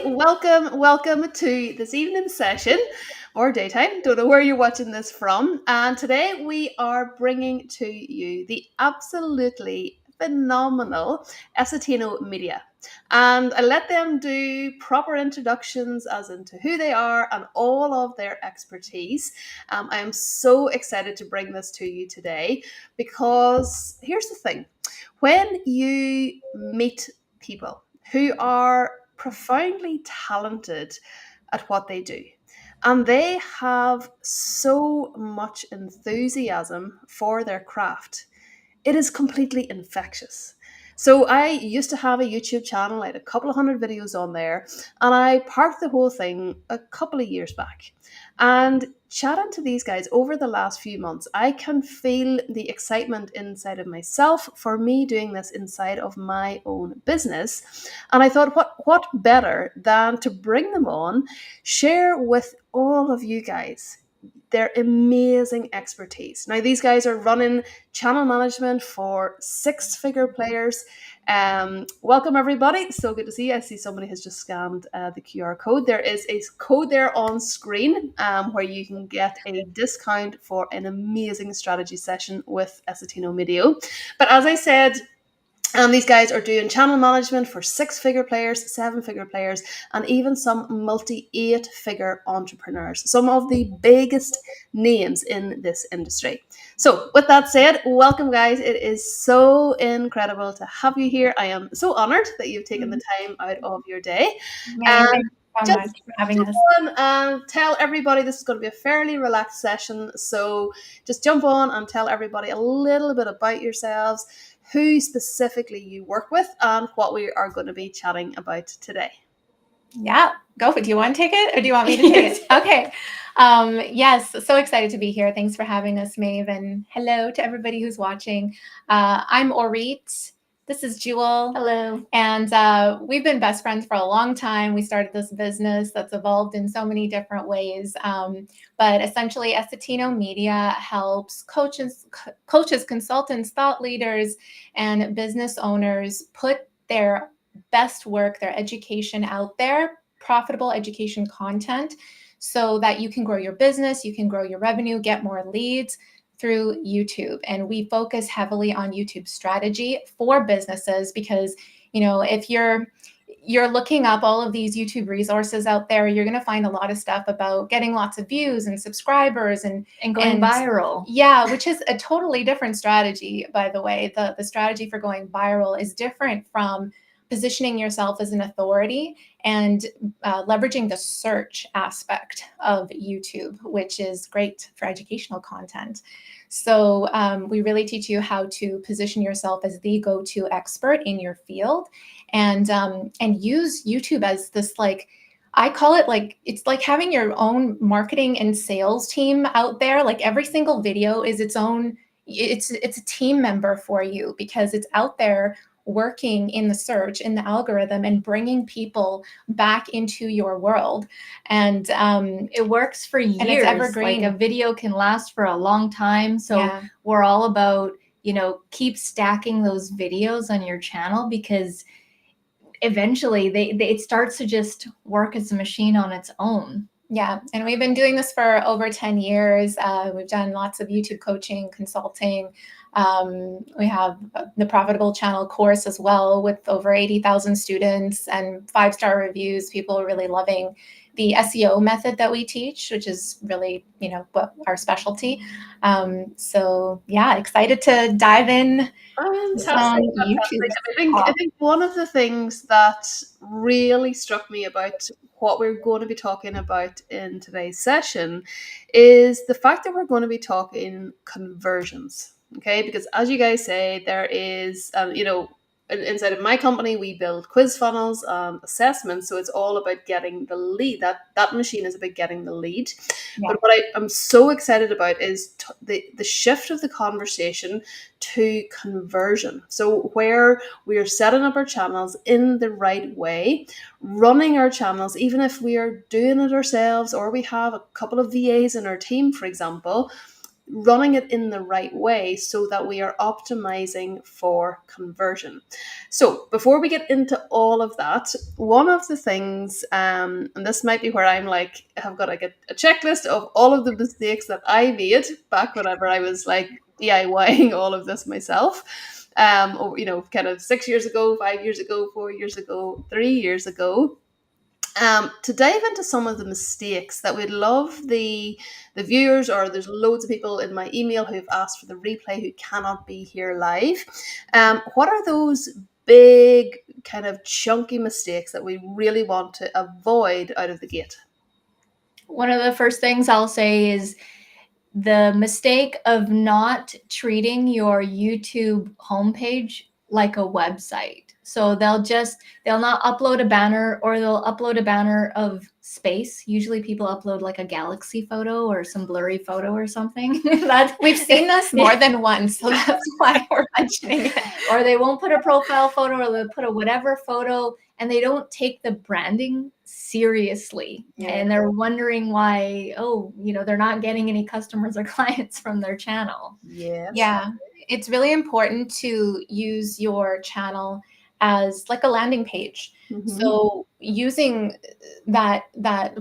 Welcome to this evening's session or daytime. Don't know where you're watching this from. And today we are bringing to you the absolutely phenomenal Essetino Media. And I let them do proper introductions as into who they are and all of their expertise. I am so excited to bring this to you today because here's the thing. When you meet people who are profoundly talented at what they do, and they have so much enthusiasm for their craft, it is completely infectious. So I used to have a YouTube channel. I had a couple of hundred videos on there, and I parked the whole thing a couple of years back. And chatting to these guys over the last few months, I can feel the excitement inside of myself for me doing this inside of my own business. And I thought, what better than to bring them on, share with all of you guys their amazing expertise. Now, these guys are running channel management for six-figure players. Welcome, everybody. So good to see you. I see somebody has just scanned the QR code. There is a code there on screen where you can get a discount for an amazing strategy session with Essetino Media. But as I said, these guys are doing channel management for six-figure players, seven-figure players, and even some multi-eight-figure entrepreneurs. Some of the biggest names in this industry. So with that said, welcome guys. It is so incredible to have you here. I am so honored that you've taken the time out of your day. Thank you so much for having us. And tell everybody this is going to be a fairly relaxed session. So just jump on and tell everybody a little bit about yourselves, who specifically you work with, and what we are going to be chatting about today. Yeah, go for it. Do you want to take it or do you want me to take it? Okay. Yes, so excited to be here. Thanks for having us, Maeve. And hello to everybody who's watching. I'm Orit. This is Jewel. Hello. And we've been best friends for a long time. We started this business that's evolved in so many different ways. But essentially, Essetino Media helps coaches, consultants, thought leaders, and business owners put their best work, their education out there, profitable education content, so that you can grow your business, you can grow your revenue, get more leads through YouTube. And we focus heavily on YouTube strategy for businesses because, if you're looking up all of these YouTube resources out there, you're going to find a lot of stuff about getting lots of views and subscribers and going viral. Yeah, which is a totally different strategy, by the way. The strategy for going viral is different from positioning yourself as an authority and leveraging the search aspect of YouTube, which is great for educational content. So we really teach you how to position yourself as the go-to expert in your field, and use YouTube as this, like, I call it, like, it's like having your own marketing and sales team out there. Like, every single video is its own, it's a team member for you, because it's out there working in the search, in the algorithm, and bringing people back into your world. And it works for years. And it's evergreen. Like, a video can last for a long time. So we're all about, keep stacking those videos on your channel, because eventually it starts to just work as a machine on its own. Yeah, and we've been doing this for over 10 years. We've done lots of YouTube coaching, consulting. We have the Profitable Channel course as well, with over 80,000 students and 5-star reviews. People are really loving the SEO method that we teach, which is really, what our specialty. So yeah, excited to dive in. Fantastic. YouTube. I think one of the things that really struck me about what we're going to be talking about in today's session is the fact that we're going to be talking conversions. Okay, because as you guys say, there is, inside of my company, we build quiz funnels and assessments. So it's all about getting the lead. That machine is about getting the lead. Yeah. But what I'm so excited about is the shift of the conversation to conversion. So where we are setting up our channels in the right way, running our channels, even if we are doing it ourselves or we have a couple of VAs in our team, for example, running it in the right way so that we are optimizing for conversion. So before we get into all of that, one of the things, and this might be where I'm like, I've got like a checklist of all of the mistakes that I made back whenever I was like DIYing all of this myself. Or, kind of 6 years ago, 5 years ago, 4 years ago, 3 years ago, to dive into some of the mistakes that we'd love the viewers, or there's loads of people in my email who've asked for the replay who cannot be here live. What are those big kind of chunky mistakes that we really want to avoid out of the gate? One of the first things I'll say is the mistake of not treating your YouTube homepage like a website. So they'll not upload a banner, or they'll upload a banner of space. Usually people upload like a galaxy photo or some blurry photo or something. We've seen this more than once, so that's why we're mentioning it. Or they won't put a profile photo, or they'll put a whatever photo, and they don't take the branding seriously. Yeah. And they're wondering why, they're not getting any customers or clients from their channel. Yes. Yeah. It's really important to use your channel as like a landing page. Mhm. So using that,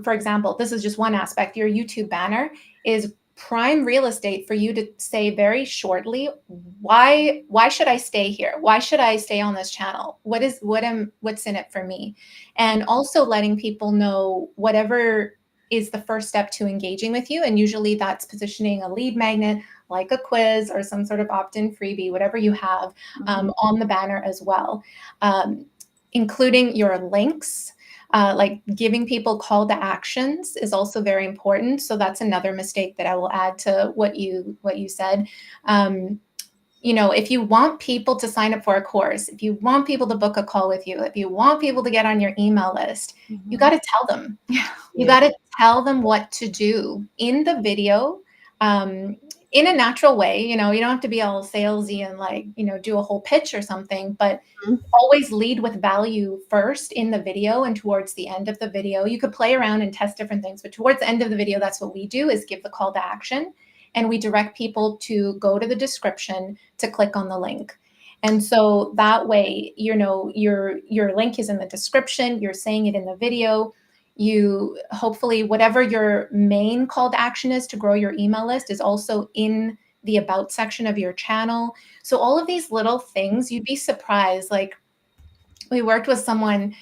for example, this is just one aspect, your YouTube banner is prime real estate for you to say very shortly, why should I stay here? Why should I stay on this channel? What's in it for me? And also letting people know whatever is the first step to engaging with you. And usually that's positioning a lead magnet, like a quiz or some sort of opt-in freebie, whatever you have on the banner as well. Including your links, like giving people call to actions is also very important. So that's another mistake that I will add to what you said. If you want people to sign up for a course, if you want people to book a call with you, if you want people to get on your email list, you got to tell them. You got to tell them what to do in the video, in a natural way. You don't have to be all salesy and do a whole pitch or something, but always lead with value first in the video, and towards the end of the video, you could play around and test different things, but towards the end of the video, that's what we do, is give the call to action. And we direct people to go to the description to click on the link. And so that way, your link is in the description, you're saying it in the video. You hopefully, whatever your main call to action is to grow your email list, is also in the about section of your channel. So all of these little things, you'd be surprised. Like, we worked with someone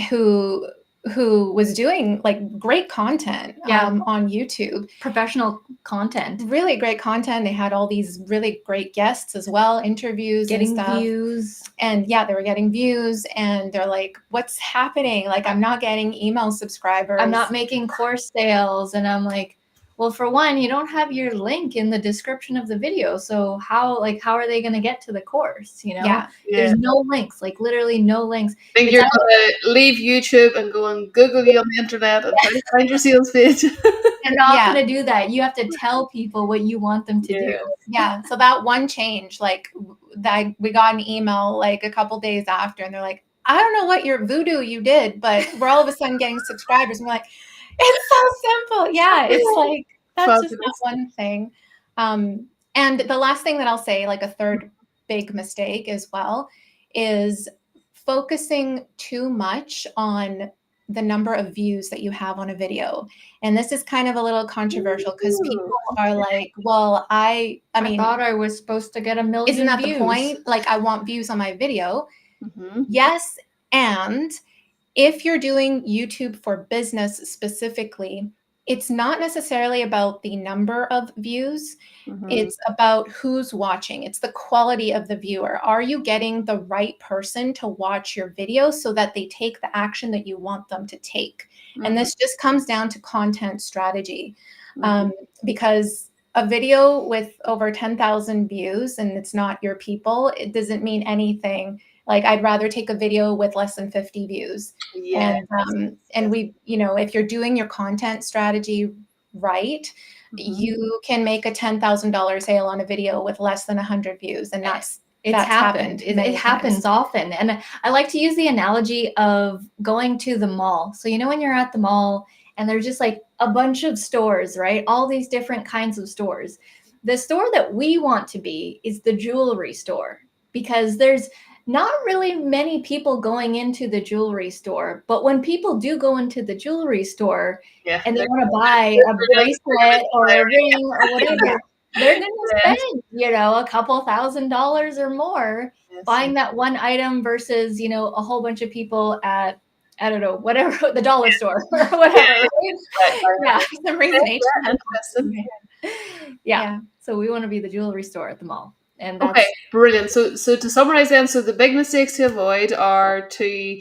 who was doing like great content on YouTube. Professional content. Really great content. They had all these really great guests as well, interviews, getting and stuff. Views. And yeah, they were getting views, and they're like, what's happening? Like, I'm not getting email subscribers. I'm not making course sales. And I'm like, well, for one, you don't have your link in the description of the video. So how are they going to get to the course? There's no links, like literally no links. I think you're going to leave YouTube and go and Google you on the internet and try to find your sales page. You're not going to do that. You have to tell people what you want them to do. Yeah. So that one change, like that, we got an email like a couple days after, and they're like, I don't know what your voodoo you did, but we're all of a sudden getting subscribers. And we're like, it's so simple. Yeah. It's like, that's just that one thing. And the last thing that I'll say, like a third big mistake as well, is focusing too much on the number of views that you have on a video. And this is kind of a little controversial, because people are like, well, I mean, I thought I was supposed to get 1 million isn't that views. the point? Like, I want views on my video. Mm-hmm. Yes. And if you're doing YouTube for business specifically, it's not necessarily about the number of views. Mm-hmm. It's about who's watching. It's the quality of the viewer. Are you getting the right person to watch your video so that they take the action that you want them to take? Mm-hmm. And this just comes down to content strategy. Because a video with over 10,000 views and it's not your people, it doesn't mean anything. Like, I'd rather take a video with less than 50 views. Yeah. And we, if you're doing your content strategy right, you can make a $10,000 sale on a video with less than 100 views. And that's happened. It happens often. And I like to use the analogy of going to the mall. So, when you're at the mall and there's just like a bunch of stores, right? All these different kinds of stores. The store that we want to be is the jewelry store, because there's not really many people going into the jewelry store. But when people do go into the jewelry store Yeah. and they want to buy a bracelet or a ring or whatever, they're going to spend, a couple $1,000s or more buying that one item versus, a whole bunch of people at, I don't know, whatever, the dollar store or whatever. Yeah, some reason yeah. So we want to be the jewelry store at the mall. And that's okay, brilliant. So to summarize then, so the big mistakes to avoid are to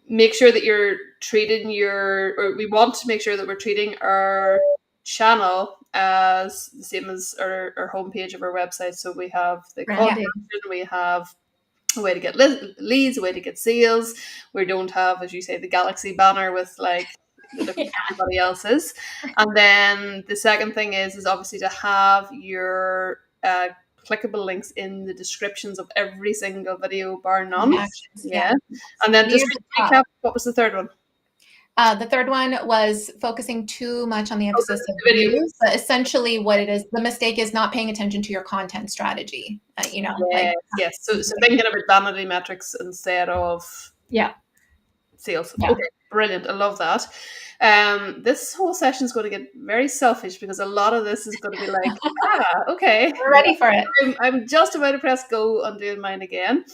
make sure that you're treating we want to make sure that we're treating our channel as the same as our homepage of our website. So we have the call to action, we have a way to get leads, a way to get sales. We don't have, as you say, the Galaxy banner with like everybody else's. And then the second thing is obviously to have your clickable links in the descriptions of every single video, bar none. Yeah. And then just recap, what was the third one? The third one was focusing too much on the emphasis of views. But essentially, what it is, the mistake is not paying attention to your content strategy. Yes. So thinking about vanity metrics instead of sales. Yeah. Okay, brilliant. I love that. This whole session is going to get very selfish because a lot of this is going to be like, okay, we're ready for it. I'm just about to press go on doing mine again.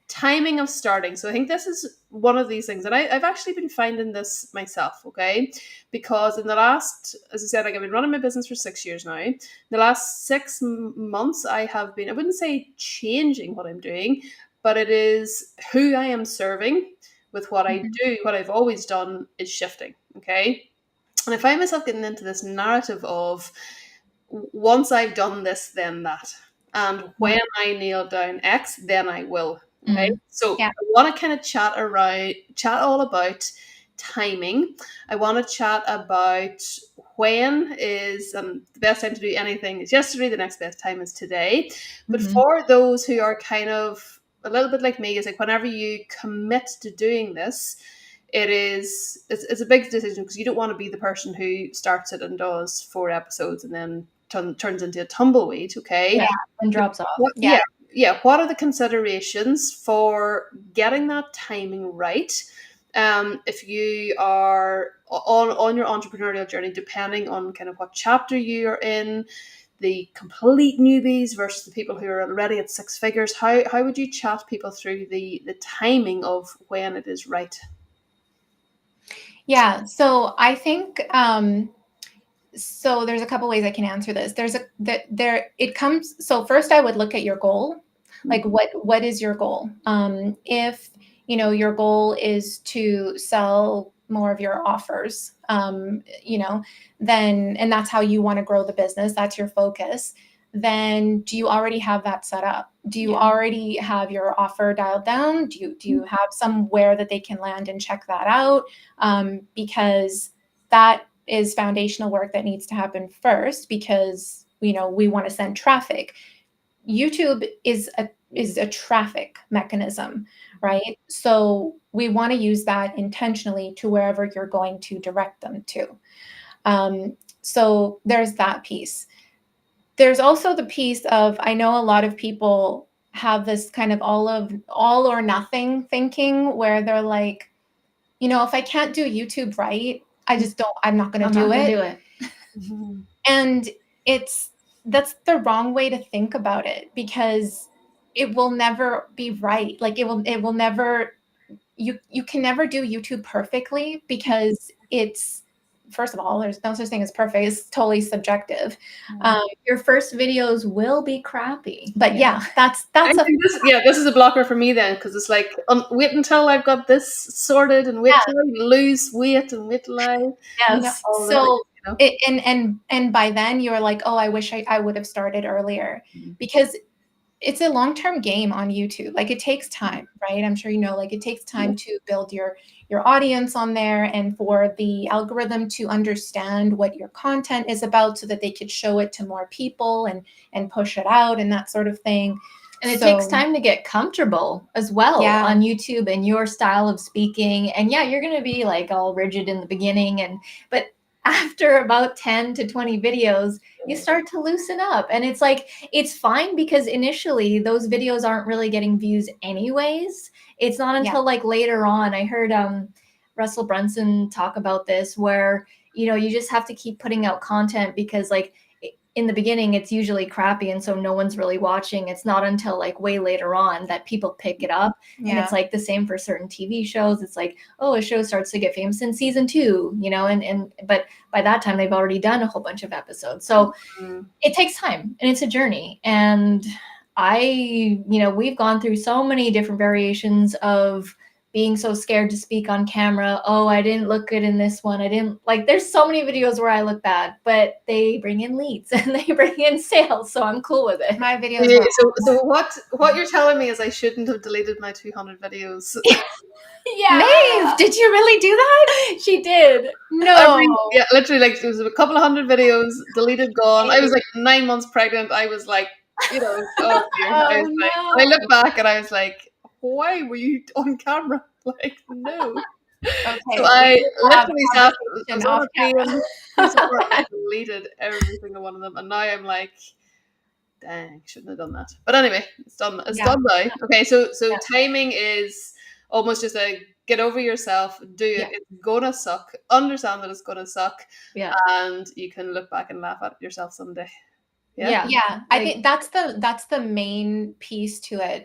Timing of starting. So I think this is one of these things, and I've actually been finding this myself, okay? Because in the last, as I said, like I've been running my business for 6 years now. The last 6 months, I wouldn't say changing what I'm doing, but it is who I am serving with what I do. What I've always done is shifting, okay? And I find myself getting into this narrative of once I've done this, then that. And when I nail down X, then I will. Okay. So I want to kind of chat all about timing. I want to chat about when is the best time to do anything is yesterday, the next best time is today. But for those who are kind of a little bit like me, is like whenever you commit to doing this, it's a big decision because you don't want to be the person who starts it and does 4 episodes and then turns into a tumbleweed, okay? And drops off. What are the considerations for getting that timing right? If you are on your entrepreneurial journey, depending on kind of what chapter you are in, the complete newbies versus the people who are already at 6 figures, how would you chat people through the timing of when it is right? Yeah, so I think so there's a couple ways I can answer this. So first I would look at your goal. Like what is your goal? If your goal is to sell more of your offers, then, and that's how you want to grow the business, that's your focus, then do you already have that set up? Do you already have your offer dialed down? Do you have somewhere that they can land and check that out? Because that is foundational work that needs to happen first, because we want to send traffic. YouTube is a traffic mechanism, right? So we want to use that intentionally to wherever you're going to direct them to. So there's that piece. There's also the piece of, I know a lot of people have this kind of all or nothing thinking where they're like, if I can't do YouTube right, I'm not going to do it. And that's the wrong way to think about it, because it will never be right. Like it will never, you can never do YouTube perfectly, because it's, first of all, there's no such thing as perfect. It's totally subjective. Your first videos will be crappy. But that's this is a blocker for me then, because it's like, wait until I've got this sorted, and wait till I lose weight, and wait till I so and by then you're like, oh, I wish I would have started earlier, because it's a long-term game on YouTube. Like it takes time, right? I'm sure like it takes time to build your audience on there, and for the algorithm to understand what your content is about so that they could show it to more people and push it out and that sort of thing. And it takes time to get comfortable as well on YouTube and your style of speaking. And yeah, you're going to be like all rigid in the beginning. But after about 10 to 20 videos, you start to loosen up. And it's like, it's fine because initially those videos aren't really getting views anyways. It's not until like later on. I heard Russell Brunson talk about this where, you know, you just have to keep putting out content because like in the beginning, it's usually crappy. And so no one's really watching. It's not until like way later on that people pick it up. And it's like the same for certain TV shows. It's like, oh, a show starts to get famous in season 2, you know, but by that time they've already done a whole bunch of episodes. So it takes time and it's a journey. And we've gone through so many different variations of being so scared to speak on camera. Oh, I didn't look good in this one. There's so many videos where I look bad, but they bring in leads and they bring in sales. So I'm cool with it. My videos. So what you're telling me is I shouldn't have deleted my 200 videos. Yeah. Maeve, did you really do that? She did. No. Literally, like, it was a couple of hundred videos deleted, gone. I was like 9 months pregnant. I was like, you know, oh dear. I look back and I was like, why were you on camera? Like, no. Okay. So I literally sat and deleted every single one of them, and now I'm like, dang, shouldn't have done that. But anyway, it's done. It's done now. Okay, so timing is almost just a get over yourself, do it. It's gonna suck. Understand that it's gonna suck. Yeah. And you can look back and laugh at yourself someday. Yeah. I think that's the main piece to it.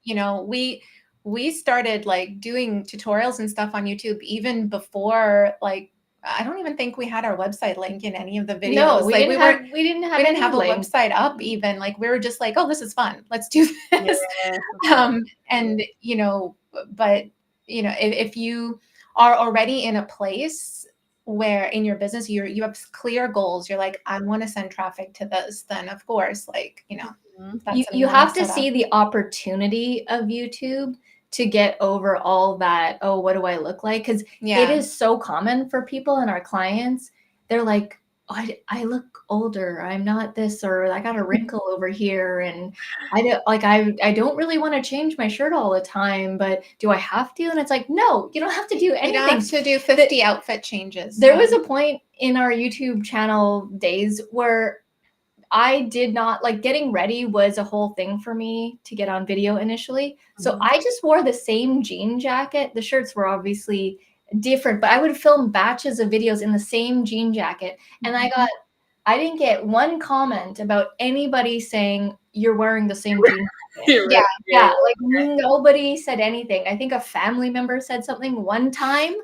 You know, we started like doing tutorials and stuff on YouTube even before, like, I don't even think we had our website link in any of the videos. No, we didn't have a website up even. Like, we were just like, oh, this is fun. Let's do this. And you know, but you know, if you are already in a place where in your business you have clear goals, you're like, I want to send traffic to this, then of course, like, you know, you have to see the opportunity of YouTube to get over all that, oh, what do I look like? Because it is so common for people and our clients. They're like, oh, I look older, I'm not this, or I got a wrinkle over here, and I don't really want to change my shirt all the time, but do I have to? And it's like, no, you don't have to do anything. You don't have to do 50 outfit changes. There was a point in our YouTube channel days where I did not, like, getting ready was a whole thing for me to get on video initially. So I just wore the same jean jacket. The shirts were obviously different, but I would film batches of videos in the same jean jacket. And I didn't get one comment about anybody saying you're wearing the same jean jacket. Like nobody said anything. I think a family member said something one time,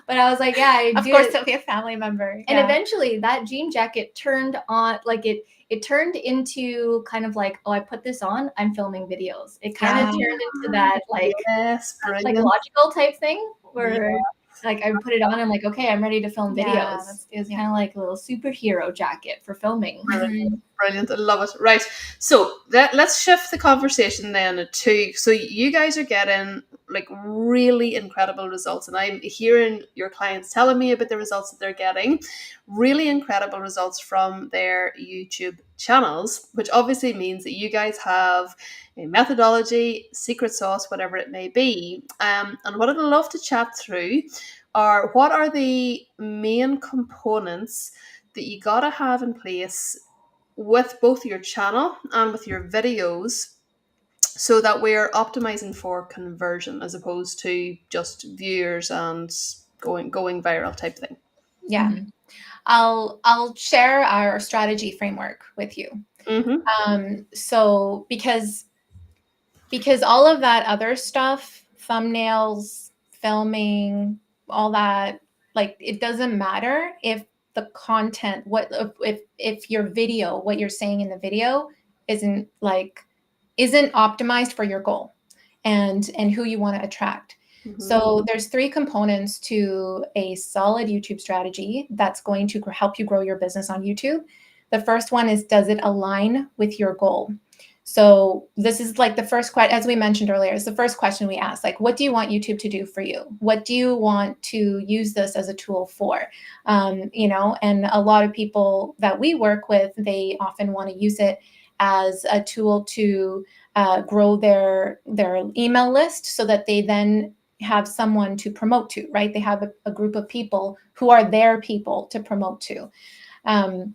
but I was like, of course it'll be a family member. And eventually that jean jacket turned on, like it turned into kind of like, oh, I put this on, I'm filming videos. It kind of turned into that like psychological type thing where like I put it on, I'm like, okay, I'm ready to film videos. It was kind of like a little superhero jacket for filming. Brilliant. I love it. Right. So let's shift the conversation then to, so you guys are getting like really incredible results, and I'm hearing your clients telling me about the results that they're getting. Really incredible results from their YouTube channels, which obviously means that you guys have a methodology, secret sauce, whatever it may be. And what I'd love to chat through are, what are the main components that you gotta have in place with both your channel and with your videos, so that we're optimizing for conversion as opposed to just viewers and going viral type thing. I'll share our strategy framework with you. So because all of that other stuff, thumbnails, filming, all that, like, it doesn't matter if the content, if your video, what you're saying in the video isn't optimized for your goal and who you want to attract. So there's 3 components to a solid YouTube strategy that's going to help you grow your business on YouTube. The first one is, does it align with your goal? So this is like the first question, as we mentioned earlier, is the first question we ask, like, what do you want YouTube to do for you? What do you want to use this as a tool for? You know, and a lot of people that we work with, they often want to use it as a tool to grow their email list so that they then have someone to promote to, right? They have a group of people who are their people to promote to.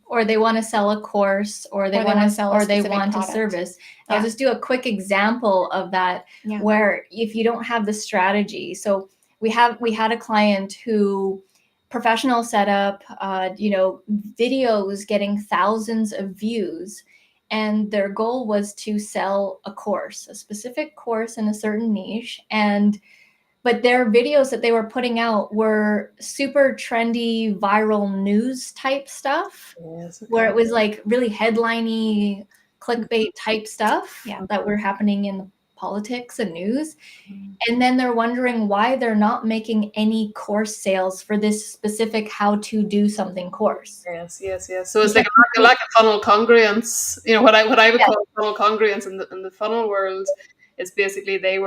Or they want to sell a course, or they want to sell, or they want a service. I'll just do a quick example of that, where if you don't have the strategy. So we had a client who, professional setup, videos getting thousands of views, and their goal was to sell a course, a specific course in a certain niche. But their videos that they were putting out were super trendy, viral news type stuff, where it was like really headliney, clickbait type stuff that were happening in politics and news. And then they're wondering why they're not making any course sales for this specific how to do something course. Yes. So it's like a lack of funnel congruence. What I would call funnel congruence in the funnel world is basically they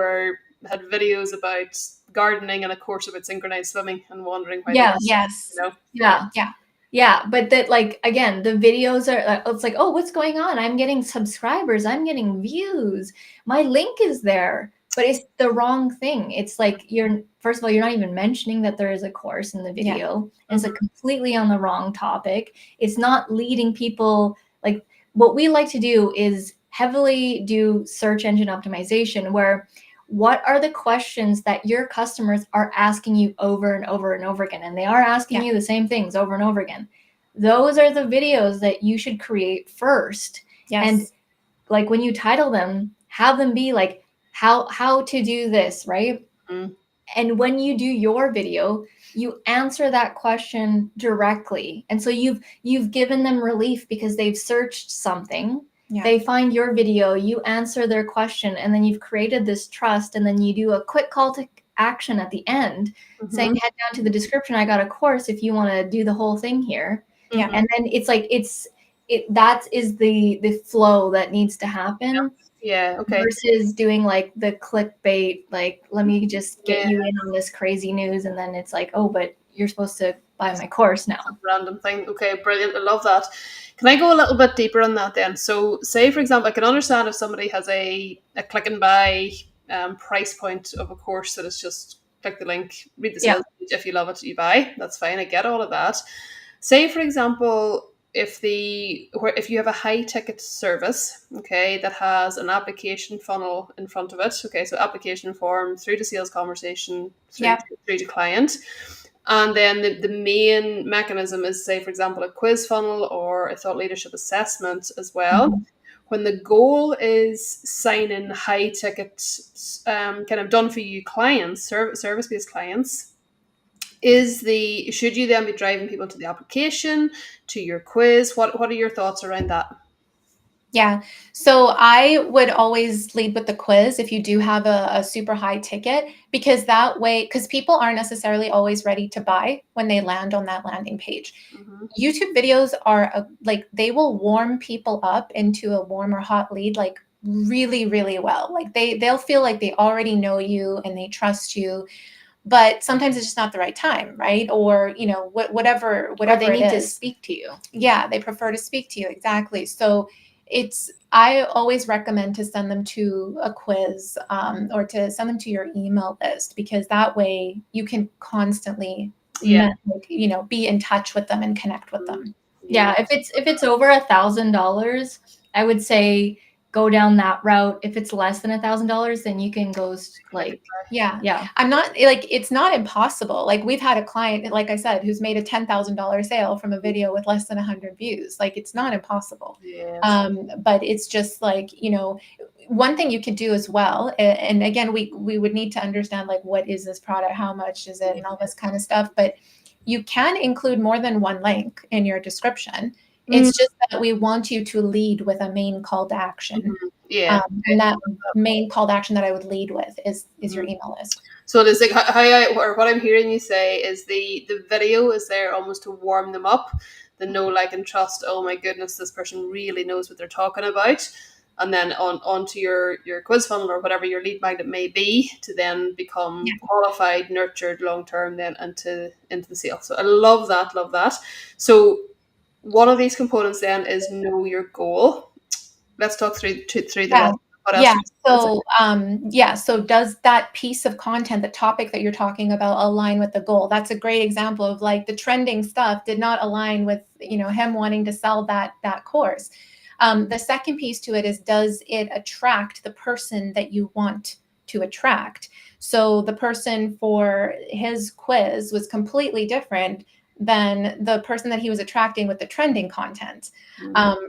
had videos about gardening and a course about synchronized swimming, and wondering why. But that, like, again, the videos are, it's like, oh, what's going on? I'm getting subscribers, I'm getting views, my link is there, but it's the wrong thing. It's like, first of all, you're not even mentioning that there is a course in the video. It's like completely on the wrong topic. It's not leading people. Like, what we like to do is heavily do search engine optimization, where what are the questions that your customers are asking you over and over and over again? And they are asking you the same things over and over again. Those are the videos that you should create first. And like, when you title them, have them be like, how to do this, right? And when you do your video, you answer that question directly. And so you've given them relief because they've searched something. They find your video, you answer their question, and then you've created this trust. And then you do a quick call to action at the end, saying, head down to the description, I got a course if you want to do the whole thing here. And then it's like, that is the flow that needs to happen. Versus doing like the clickbait, like, let me just get you in on this crazy news, and then it's like, oh, but you're supposed to buy my course now. Random thing. Okay, brilliant. I love that. Can I go a little bit deeper on that then? So, say for example, I can understand if somebody has a click and buy price point of a course that is just click the link, read the sales page. If you love it, you buy. That's fine. I get all of that. Say for example, if you have a high ticket service, okay, that has an application funnel in front of it, okay, so application form through to sales conversation through to client, and then the main mechanism is, say for example, a quiz funnel or a thought leadership assessment as well. When the goal is signing high ticket kind of done for you clients, service based clients, should you then be driving people to the application, to your quiz? What are your thoughts around that? Yeah. So I would always lead with the quiz if you do have a super high ticket, because that way, because people aren't necessarily always ready to buy when they land on that landing page. YouTube videos are like, they will warm people up into a warm or hot lead, like really, really well. Like they'll feel like they already know you and they trust you. But sometimes it's just not the right time, right? Or, whatever they need to speak to you. Yeah, they prefer to speak to you. Exactly. So I always recommend to send them to a quiz or to send them to your email list, because that way you can constantly, be in touch with them and connect with them. Yeah. If it's over $1,000, I would say go down that route. If it's less than $1,000, then you can go like, I'm not like, it's not impossible. Like, we've had a client, like I said, who's made a $10,000 sale from a video with less than 100 views. Like, it's not impossible. But it's just like, one thing you could do as well. And again, we would need to understand, like, what is this product? How much is it? And all this kind of stuff. But you can include more than one link in your description. It's just that we want you to lead with a main call to action. And that main call to action that I would lead with is your email list. So it is like what I'm hearing you say is the video is there almost to warm them up, the know, like, and trust. Oh my goodness, this person really knows what they're talking about. And then onto your quiz funnel or whatever your lead magnet may be, to then become qualified, nurtured long term, then into the sale. So I love that. So one of these components then is know your goal. Let's talk through the What else? Yeah. So does that piece of content, the topic that you're talking about, align with the goal? That's a great example of like the trending stuff did not align with, him wanting to sell that course. The second piece to it is, does it attract the person that you want to attract? So the person for his quiz was completely different than the person that he was attracting with the trending content.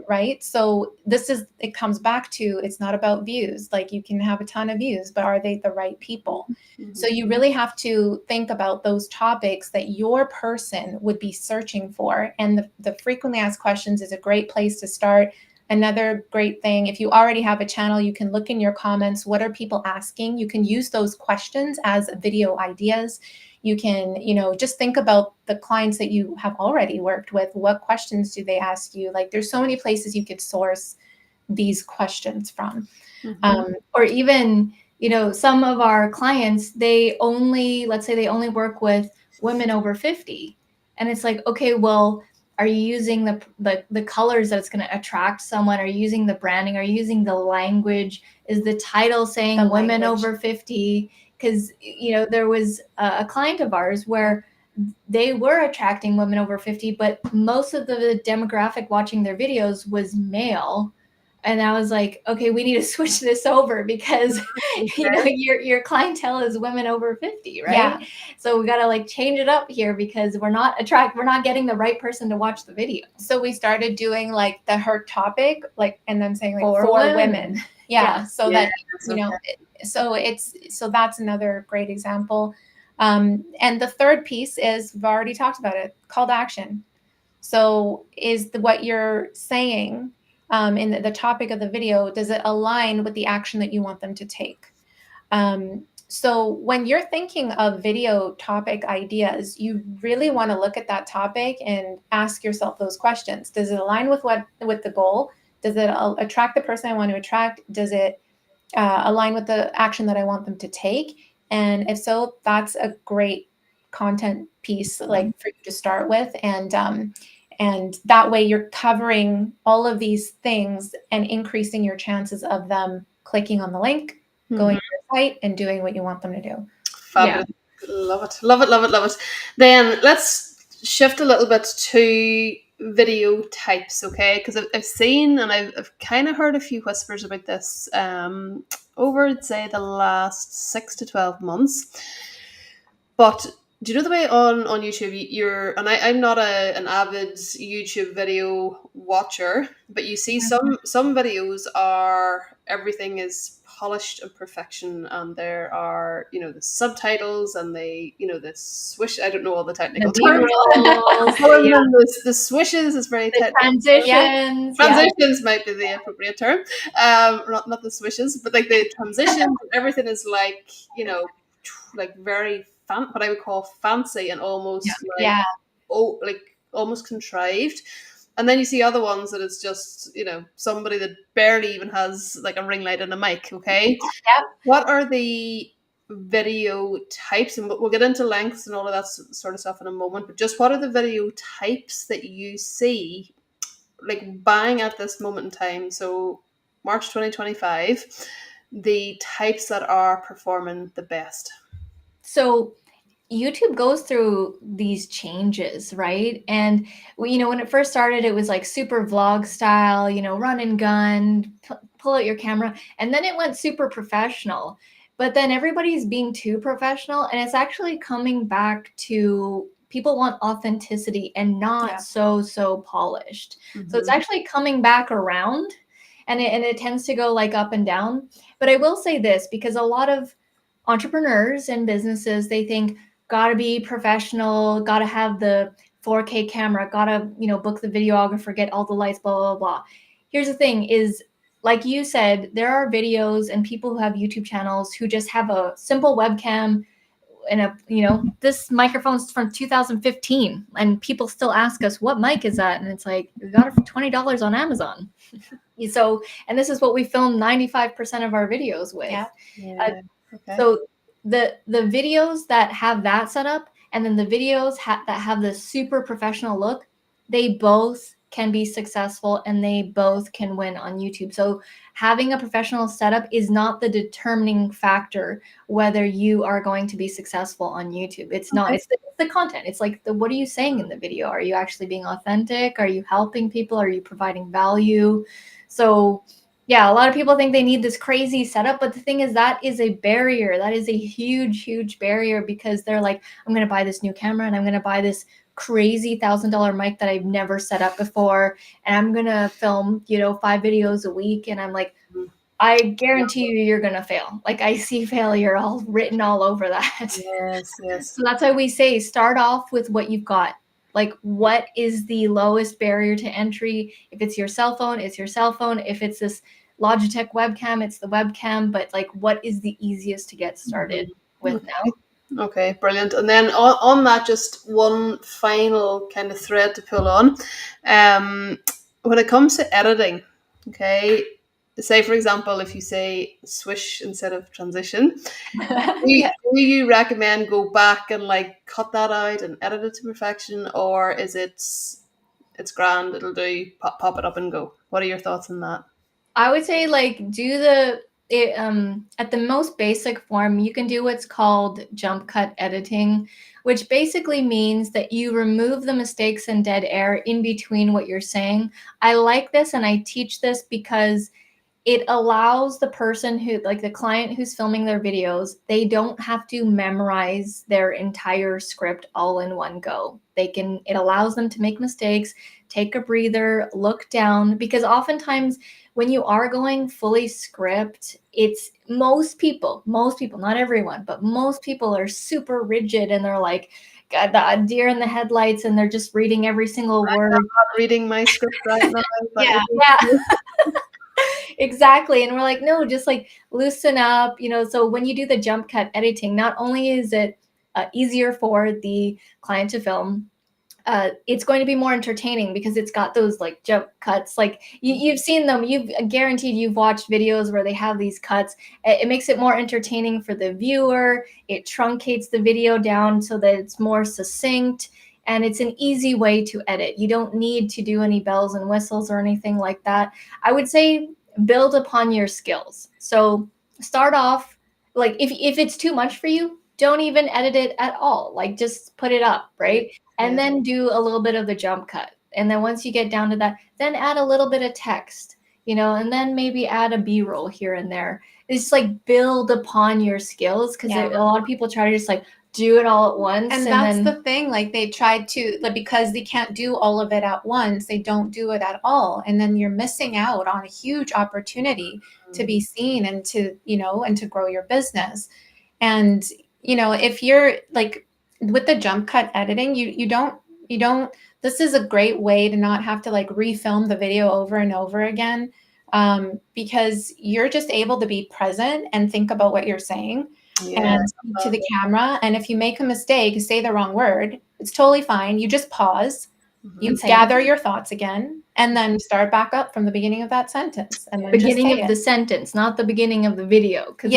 Right? So it comes back to, it's not about views. Like, you can have a ton of views, but are they the right people? So you really have to think about those topics that your person would be searching for. And the frequently asked questions is a great place to start. Another great thing, if you already have a channel, you can look in your comments. What are people asking? You can use those questions as video ideas. You can, just think about the clients that you have already worked with. What questions do they ask you? Like, there's so many places you could source these questions from. Or even, some of our clients, let's say they only work with women over 50. And it's like, okay, well, are you using the colors that it's going to attract someone? Are you using the branding? Are you using the language? Is the title saying women over 50? Because, there was a client of ours where they were attracting women over 50, but most of the demographic watching their videos was male. And I was like, okay, we need to switch this over because, your clientele is women over 50, right? Yeah. So we got to like change it up here because we're not getting the right person to watch the video. So we started doing like her topic, like, and then saying like for women. Yeah. So that, so that's another great example. And the third piece is, we've already talked about it, call to action. So is what you're saying in the topic of the video, does it align with the action that you want them to take? So when you're thinking of video topic ideas, you really want to look at that topic and ask yourself those questions. Does it align with the goal? Does it attract the person I want to attract? Does it align with the action that I want them to take? And if so, that's a great content piece, like, for you to start with. And that way you're covering all of these things and increasing your chances of them clicking on the link, going to your site, and doing what you want them to do. Fabulous. Yeah. Love it. Love it, love it, love it. Then let's shift a little bit to video types, okay? Because I've seen and I've kind of heard a few whispers about this over, I'd say, the last 6 to 12 months. But do you know the way on YouTube you're, and I'm not an avid YouTube video watcher, but you see some videos are, everything is polished and perfection, and there are, the subtitles and the swish, I don't know all the technical terms. The swishes is very technical. Transitions might be the appropriate term. Not the swishes, but like the transitions, everything is like, like very what I would call fancy and almost almost contrived. And then you see other ones that it's just, somebody that barely even has like a ring light and a mic, okay? Yep. What are the video types? And we'll get into lengths and all of that sort of stuff in a moment, but just what are the video types that you see like buying at this moment in time? So March 2025, the types that are performing the best. So YouTube goes through these changes, right? And when it first started, it was like super vlog style, run and gun, pull out your camera, and then it went super professional. But then everybody's being too professional, and it's actually coming back to people want authenticity and not so polished. So it's actually coming back around, and it tends to go like up and down. But I will say this, because a lot of entrepreneurs and businesses, they think, gotta be professional, gotta have the 4K camera, gotta, book the videographer, get all the lights, blah, blah, blah. Here's the thing is, like you said, there are videos and people who have YouTube channels who just have a simple webcam and this microphone's from 2015 and people still ask us, what mic is that? And it's like, we got it for $20 on Amazon. So, and this is what we film 95% of our videos with. Yeah. Okay. So the videos that have that set up, and then the videos that have the super professional look, they both can be successful and they both can win on YouTube. So having a professional setup is not the determining factor whether you are going to be successful on YouTube. It's not, it's the content. It's like what are you saying in the video? Are you actually being authentic? Are you helping people? Are you providing value? So yeah, a lot of people think they need this crazy setup, but the thing is that is a barrier. That is a huge, huge barrier, because they're like, I'm going to buy this new camera and I'm going to buy this crazy $1,000 mic that I've never set up before, and I'm going to film, 5 videos a week. And I'm like, I guarantee you're going to fail. Like, I see failure all written all over that. Yes. So that's why we say start off with what you've got. Like, what is the lowest barrier to entry? If it's your cell phone, it's your cell phone. If it's this Logitech webcam, it's the webcam. But like, what is the easiest to get started with now? Okay, brilliant. And then on that, just one final kind of thread to pull on. When it comes to editing, okay, say for example, if you say swish instead of transition, do you recommend go back and like cut that out and edit it to perfection, or is it's grand, it'll do, pop it up and go? What are your thoughts on that? I would say like do at the most basic form, you can do what's called jump cut editing, which basically means that you remove the mistakes and dead air in between what you're saying. I like this and I teach this because it allows the person who, like the client who's filming their videos, they don't have to memorize their entire script all in one go. It allows them to make mistakes, take a breather, look down, because oftentimes when you are going fully script, it's most people, not everyone, but most people are super rigid and they're like, got the deer in the headlights and they're just reading every single word. I'm not reading my script right now. Yeah. Exactly. And we're like, no, just like loosen up, So when you do the jump cut editing, not only is it easier for the client to film, it's going to be more entertaining because it's got those like jump cuts. Like you've seen them, guaranteed you've watched videos where they have these cuts. It makes it more entertaining for the viewer. It truncates the video down so that it's more succinct. And it's an easy way to edit. You don't need to do any bells and whistles or anything like that. I would say build upon your skills. So start off, like if it's too much for you, don't even edit it at all. Like just put it up, right? And then do a little bit of the jump cut. And then once you get down to that, then add a little bit of text, and then maybe add a B-roll here and there. It's like build upon your skills, because a lot of people try to just like do it all at once. And that's the thing, like they tried to, like, because they can't do all of it at once, they don't do it at all. And then you're missing out on a huge opportunity to be seen and to, and to grow your business. And, if you're like with the jump cut editing, you don't, this is a great way to not have to like refilm the video over and over again, because you're just able to be present and think about what you're saying. And speak to the camera. And if you make a mistake, say the wrong word, it's totally fine. You just pause, you gather your thoughts again, and then start back up from the beginning of that sentence. And then beginning of the sentence, not the beginning of the video. Because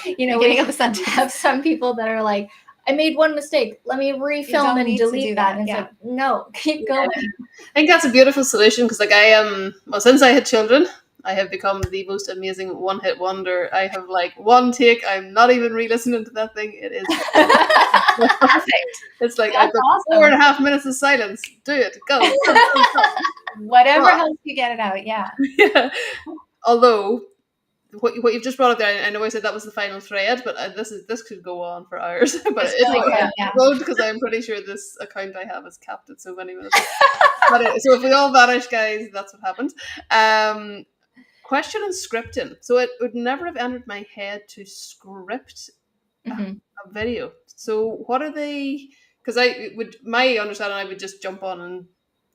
beginning of the sentence. Have some people that are like, I made one mistake. Let me refilm and delete that. And it's like, no, keep going. I think that's a beautiful solution, because like I am, since I had children, I have become the most amazing one-hit wonder. I have like one take. I'm not even re-listening to that thing. It is perfect. It's like I've got awesome. 4.5 minutes of silence. Do it. Go. Whatever helps you get it out. Yeah. Although what you've just brought up there, I know I said that was the final thread, but this could go on for hours. But it won't, because I'm pretty sure this account I have is capped at so many minutes. So if we all vanish, guys, that's what happened. Question on scripting. So it would never have entered my head to script a video. So what are they? Because my understanding, I would just jump on and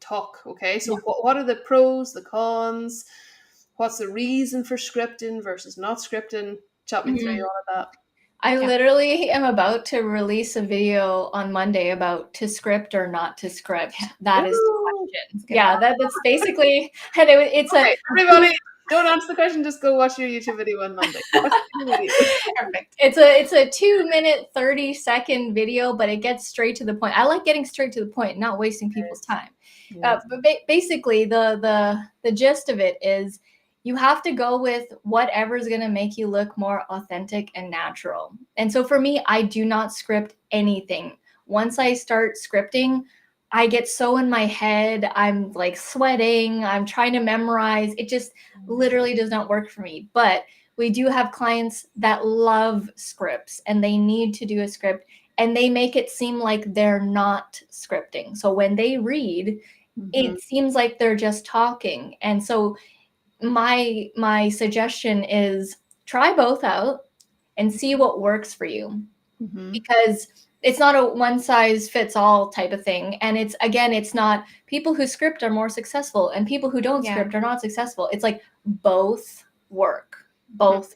talk. Okay, so what are the pros, the cons? What's the reason for scripting versus not scripting? Chat me through all of that. I literally am about to release a video on Monday about to script or not to script. That is the question. Yeah, that's basically, and it's everybody. Don't answer the question. Just go watch your YouTube video on Monday. Watch your video. Perfect. It's a 2-minute 30-second video, but it gets straight to the point. I like getting straight to the point, not wasting people's time. Yes. But basically, the gist of it is you have to go with whatever's going to make you look more authentic and natural. And so for me, I do not script anything. Once I start scripting, I get so in my head. I'm like sweating. I'm trying to memorize. It just literally does not work for me. But we do have clients that love scripts and they need to do a script, and they make it seem like they're not scripting. So when they read, it seems like they're just talking. And so my suggestion is try both out and see what works for you, because it's not a one size fits all type of thing. And it's not people who script are more successful and people who don't script are not successful. It's like both work.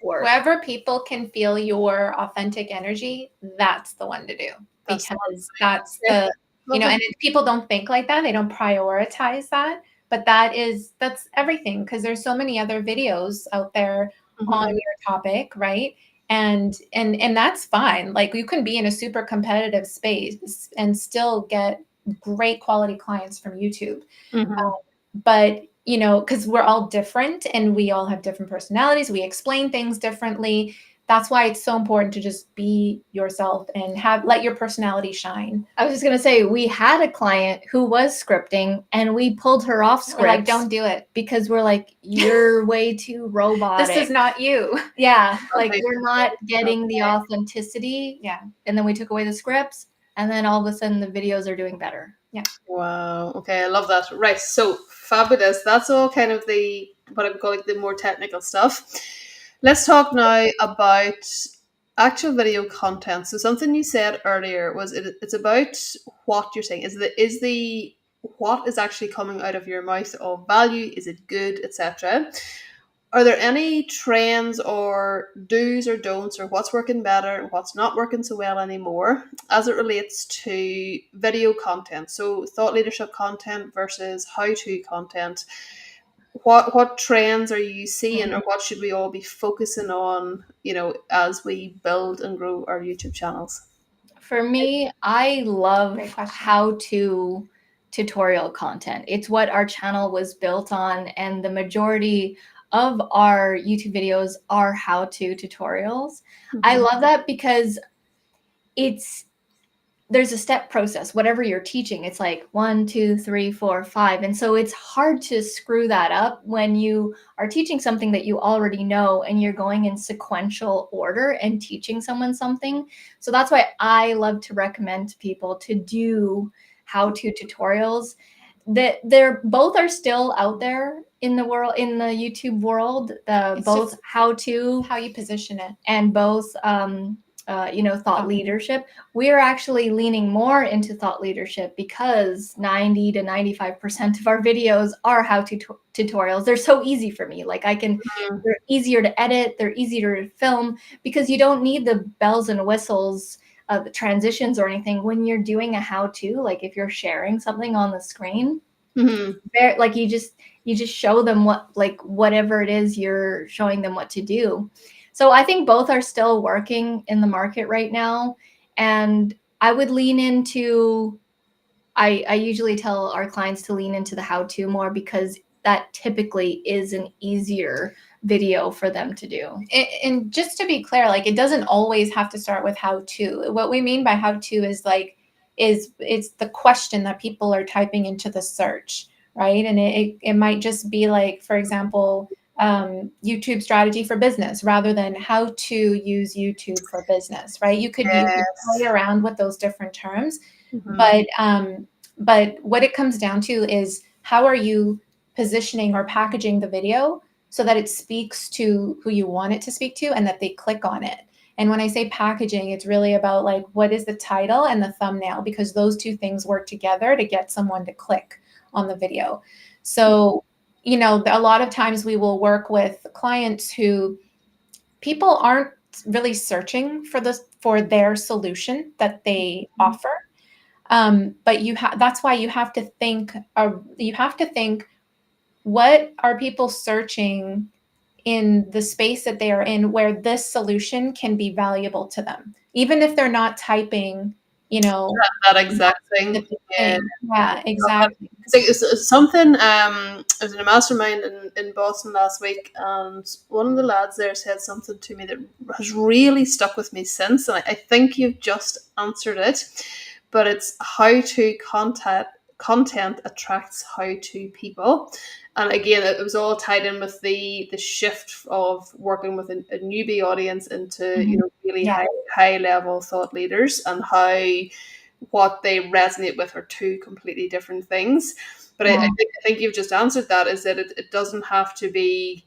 Wherever people can feel your authentic energy, that's the one to do, because that's the, and people don't think like that. They don't prioritize that, but that's everything, because there's so many other videos out there on your topic, right? And that's fine. Like, you can be in a super competitive space and still get great quality clients from YouTube. But because we're all different and we all have different personalities, we explain things differently. That's why it's so important to just be yourself and let your personality shine. I was just going to say, we had a client who was scripting and we pulled her off scripts. We're like, don't do it. Because we're like, you're way too robotic. This is not you. Yeah. Like, we're not getting the authenticity. Yeah. And then we took away the scripts, and then all of a sudden the videos are doing better. Yeah. Wow. Okay. I love that. Right. So fabulous. That's all kind of what I'm calling the more technical stuff. Let's talk now about actual video content. So something you said earlier was it's about what you're saying. Is the what is actually coming out of your mouth of value? Is it good, etc.? Are there any trends or do's or don'ts, or what's working better and what's not working so well anymore as it relates to video content? So thought leadership content versus how-to content. What trends are you seeing, or what should we all be focusing on, as we build and grow our YouTube channels? For me, I love how-to tutorial content. It's what our channel was built on, and the majority of our YouTube videos are how-to tutorials. I love that because there's a step process. Whatever you're teaching, it's like 1, 2, 3, 4, 5. And so it's hard to screw that up when you are teaching something that you already know and you're going in sequential order and teaching someone something. So that's why I love to recommend to people to do how-to tutorials. That both are still out there in the world, in the YouTube world, both how you position it, and both thought leadership. We are actually leaning more into thought leadership because 90 to 95% of our videos are how-to tutorials. They're so easy for me. Like, they're easier to edit, they're easier to film, because you don't need the bells and whistles, the transitions or anything when you're doing a how-to. Like, if you're sharing something on the screen, like you just show them whatever it is you're showing them what to do. So I think both are still working in the market right now. And I would lean into, I usually tell our clients to lean into the how-to more, because that typically is an easier video for them to do. And just to be clear, like, it doesn't always have to start with how-to. What we mean by how-to is it's the question that people are typing into the search, right? And it might just be like, for example, YouTube strategy for business, rather than how to use YouTube for business, right? You could play around with those different terms, but what it comes down to is, how are you positioning or packaging the video so that it speaks to who you want it to speak to and that they click on it. And when I say packaging, it's really about, like, what is the title and the thumbnail, because those two things work together to get someone to click on the video. So, a lot of times we will work with clients who people aren't really searching for their solution that they offer. But that's why you have to think, what are people searching in the space that they are in where this solution can be valuable to them, even if they're not typing, that exact thing. Yeah. Yeah, exactly. It's something. I was in a mastermind in Boston last week, and one of the lads there said something to me that has really stuck with me since. And I think you've just answered it, but it's how to content attracts how to people. And again, it was all tied in with the shift of working with a newbie audience into really Yeah. high level thought leaders, and how what they resonate with are two completely different things. But I think you've just answered that, is that it doesn't have to be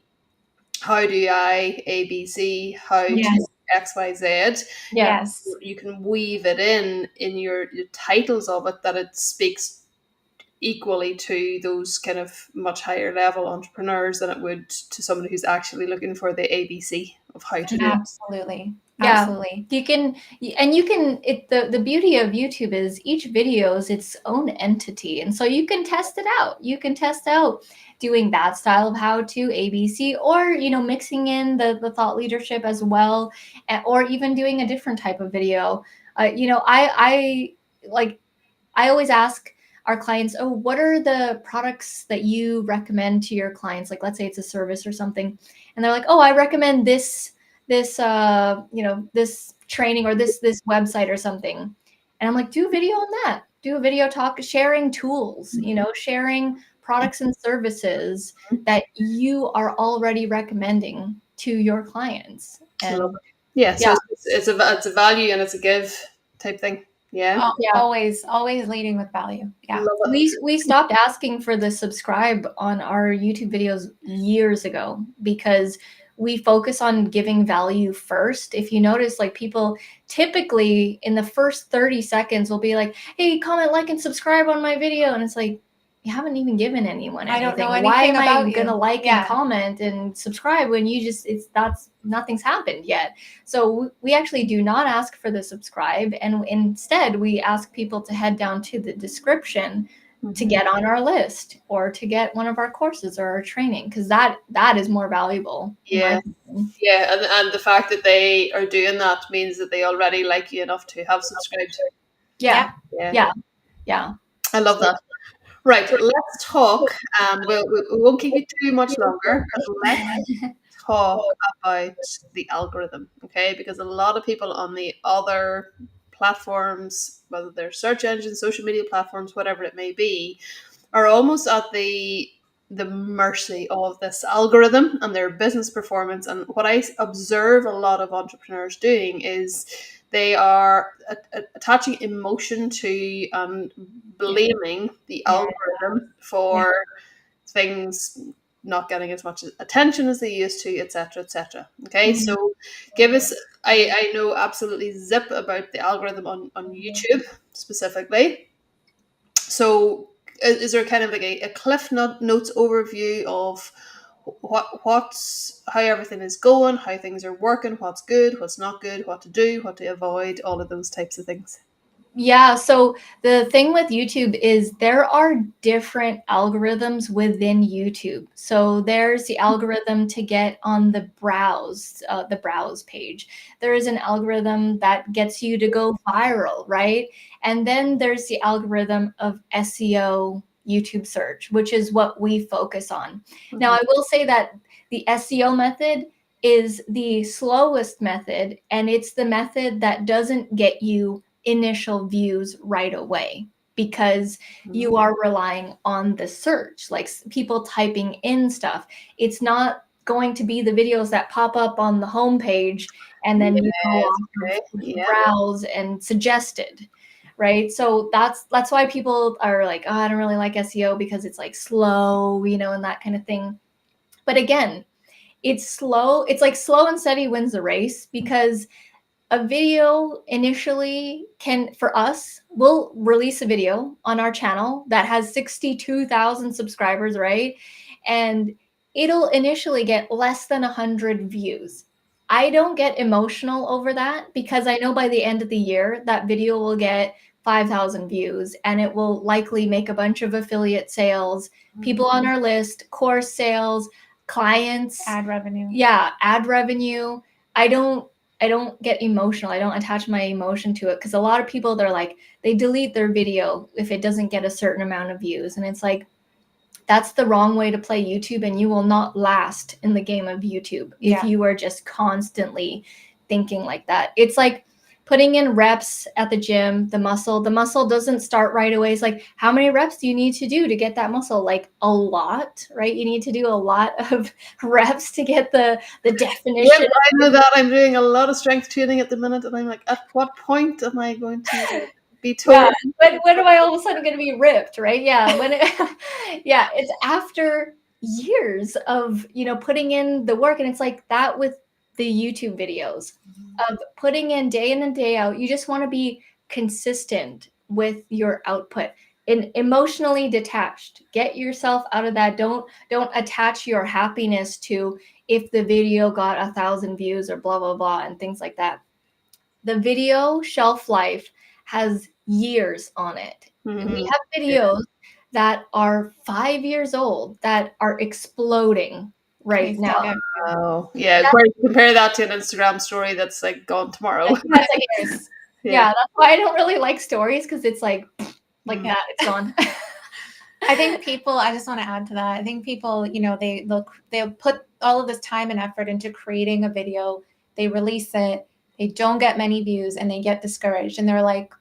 how do I ABC, how Yes. to XYZ. Yes. You can weave it in your titles of it, that it speaks equally to those kind of much higher level entrepreneurs than it would to somebody who's actually looking for the ABC of how to do it. Absolutely. Yeah. Absolutely. You can the beauty of YouTube is each video is its own entity. And so you can test it out. You can test out doing that style of how to ABC, or, mixing in the thought leadership as well, or even doing a different type of video. I always ask our clients, oh, what are the products that you recommend to your clients? Like, let's say it's a service or something. And they're like, oh, I recommend this training or this website or something. And I'm like, do a video on that. Do a video talk, sharing tools, sharing products and services that you are already recommending to your clients. And yeah, so it's a value and it's a give type thing. Yeah. Always leading with value. Yeah. We stopped asking for the subscribe on our YouTube videos years ago because we focus on giving value first. If you notice, like, people typically in the first 30 seconds will be like, hey, comment, like, and subscribe on my video. And it's like, you haven't even given anyone anything. I don't know anything Why am about I you? going to like and comment and subscribe when nothing's happened yet? So we actually do not ask for the subscribe. And instead we ask people to head down to the description to get on our list or to get one of our courses or our training, because that is more valuable. Yeah. Yeah. And the fact that they are doing that means that they already like you enough to have subscribed. Yeah. I love that. Right, let's talk, and we won't keep you too much longer, but let's talk about the algorithm, okay? Because a lot of people on the other platforms, whether they're search engines, social media platforms, whatever it may be, are almost at the mercy of this algorithm and their business performance. And what I observe a lot of entrepreneurs doing is they are attaching emotion to and blaming the algorithm for things not getting as much attention as they used to, etc., etc. Okay, so give us. I know absolutely zip about the algorithm on YouTube specifically. So is there kind of like a cliff notes overview of what's how everything is going, how things are working, what's good, what's not good, what to do, what to avoid, all of those types of things? Yeah, so the thing with YouTube is there are different algorithms within YouTube. So there's the algorithm to get on the browse page. There is an algorithm that gets you to go viral, right? And then there's the algorithm of SEO YouTube search, which is what we focus on. Now, I will say that the SEO method is the slowest method, and it's the method that doesn't get you initial views right away because you are relying on the search, like people typing in stuff. It's not going to be the videos that pop up on the homepage and then you go off browse and suggested, right? So that's why people are like, oh, I don't really like SEO because it's like slow, and that kind of thing. But again, it's slow. It's like slow and steady wins the race, because a video initially for us, we'll release a video on our channel that has 62,000 subscribers, right? And it'll initially get less than 100 views. I don't get emotional over that because I know by the end of the year, that video will get 5,000 views and it will likely make a bunch of affiliate sales, people on our list, course sales, clients, ad revenue. Yeah, ad revenue. I don't get emotional. I don't attach my emotion to it, because a lot of people, they're like, they delete their video if it doesn't get a certain amount of views, and it's like, that's the wrong way to play YouTube, and you will not last in the game of YouTube if you are just constantly thinking like that. It's like putting in reps at the gym. The muscle doesn't start right away. It's like, how many reps do you need to do to get that muscle? Like, a lot, right? You need to do a lot of reps to get the definition. Yeah, I know that. I'm doing a lot of strength training at the minute, and I'm like, at what point am I going to be told? When am I all of a sudden going to be ripped, right? Yeah, it's after years of putting in the work, and it's like that with the YouTube videos, of putting in and day out. You just want to be consistent with your output and emotionally detached. Get yourself out of that. Don't attach your happiness to if the video got 1,000 views or blah blah blah and things like that. The video shelf life has years on it. Mhm. We have videos that are 5 years old that are exploding right now. Oh, yeah. Compare that to an Instagram story that's like gone tomorrow. That's like years. Yeah, that's why I don't really like stories, because it's like that, it's gone. I think people, I just want to add to that. I think people, they'll put all of this time and effort into creating a video. They release it. They don't get many views, and they get discouraged, and they're like,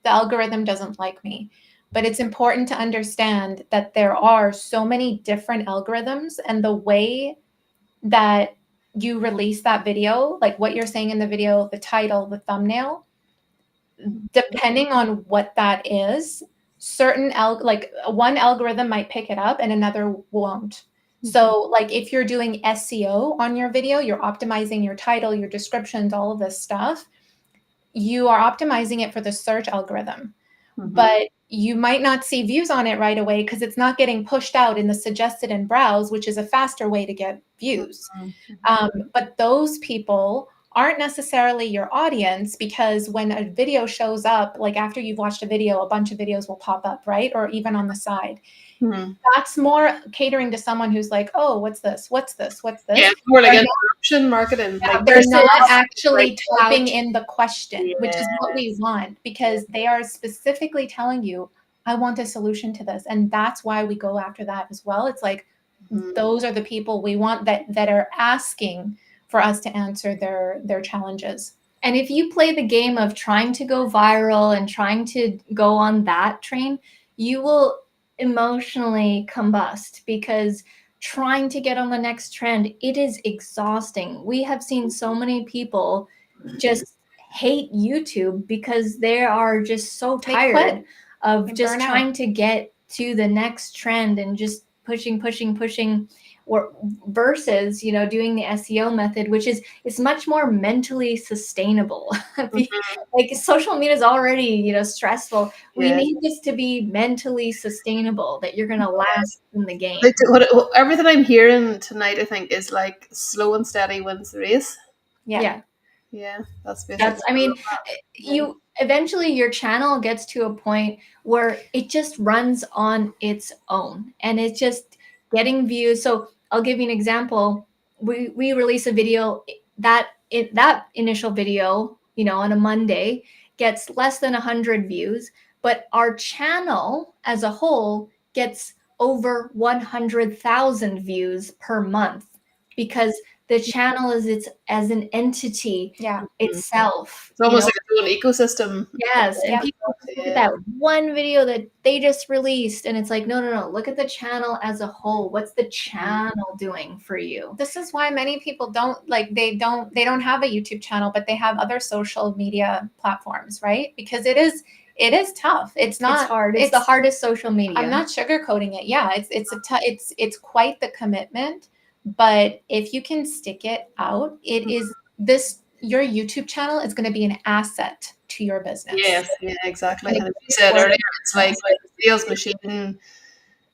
the algorithm doesn't like me. But it's important to understand that there are so many different algorithms, and the way that you release that video, like what you're saying in the video, the title, the thumbnail, depending on what that is, certain one algorithm might pick it up and another won't. So like if you're doing SEO on your video, you're optimizing your title, your descriptions, all of this stuff, you are optimizing it for the search algorithm. But you might not see views on it right away because it's not getting pushed out in the suggested and browse, which is a faster way to get views. But those people aren't necessarily your audience, because when a video shows up, like after you've watched a video, a bunch of videos will pop up, right? Or even on the side. That's more catering to someone who's like, oh, what's this? What's this? What's this? Yeah, more like interruption marketing. Like they're not actually typing in the question, which is what we want, because they are specifically telling you, I want a solution to this. And that's why we go after that as well. It's like, those are the people we want that are asking for us to answer their challenges. And if you play the game of trying to go viral and trying to go on that train, you will emotionally combust, because trying to get on the next trend, it is exhausting. We have seen so many people just hate YouTube because they are just so tired of just trying to get to the next trend and just pushing, or versus doing the SEO method, which is it's much more mentally sustainable. Like social media is already stressful. We need this to be mentally sustainable, that you're going to last in the game. Everything I'm hearing tonight, I think, is like slow and steady wins the race. Yeah, that's basically. I mean, you eventually your channel gets to a point where it just runs on its own, and it's just getting views. So I'll give you an example. We release a video that initial video, on a Monday, gets less than 100 views, but our channel as a whole gets over 100,000 views per month, because the channel is as an entity itself. It's almost like its own ecosystem. Yes, and people look at that one video that they just released, and it's like, no. Look at the channel as a whole. What's the channel doing for you? This is why many people they don't have a YouTube channel, but they have other social media platforms, right? Because it is tough. It's hard. It's the hardest social media. I'm not sugarcoating it. Yeah, it's quite the commitment. But if you can stick it out, it is your YouTube channel is going to be an asset to your business. Yes, yeah, exactly. And as you said earlier, it's like a sales machine,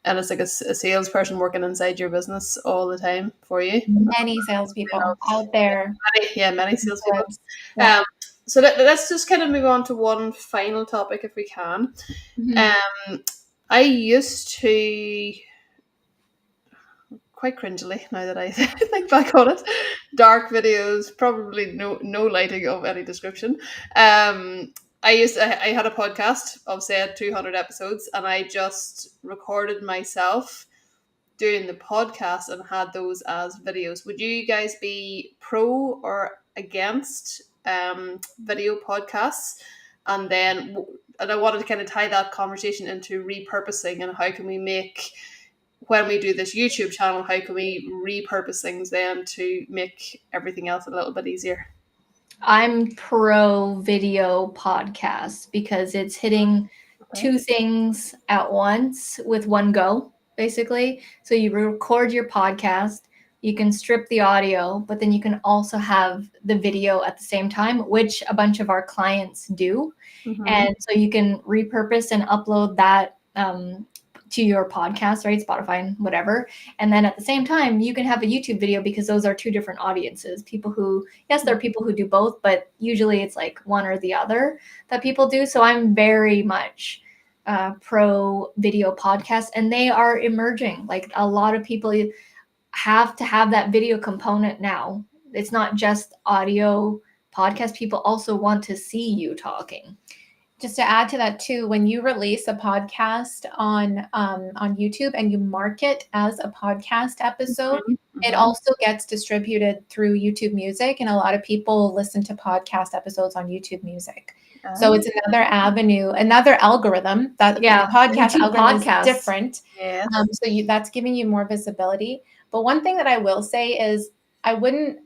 and it's like a salesperson working inside your business all the time for you. Many salespeople out there. Many salespeople. Yeah. So let's just kind of move on to one final topic, if we can. I used to quite cringily now that I think back on it. Dark videos, probably no lighting of any description. I had a podcast of say 200 episodes, and I just recorded myself doing the podcast and had those as videos. Would you guys be pro or against video podcasts? And then, and I wanted to kind of tie that conversation into repurposing and how can we make, when we do this YouTube channel, how can we repurpose things then to make everything else a little bit easier? I'm pro video podcast because it's hitting two things at once with one go, basically. So you record your podcast, you can strip the audio, but then you can also have the video at the same time, which a bunch of our clients do. Mm-hmm. And so you can repurpose and upload that to your podcast, right? Spotify and whatever. And then at the same time, you can have a YouTube video because those are two different audiences. People who, yes, there are people who do both, but usually it's like one or the other that people do. So I'm very much pro video podcast, and they are emerging. Like a lot of people have to have that video component now. It's not just audio podcast. People also want to see you talking. Just to add to that too, when you release a podcast on YouTube and you mark it as a podcast episode, it also gets distributed through YouTube Music, and a lot of people listen to podcast episodes on YouTube Music. So it's another avenue, another algorithm that podcast algorithm is different. Yeah. So that's giving you more visibility. But one thing that I will say is I wouldn't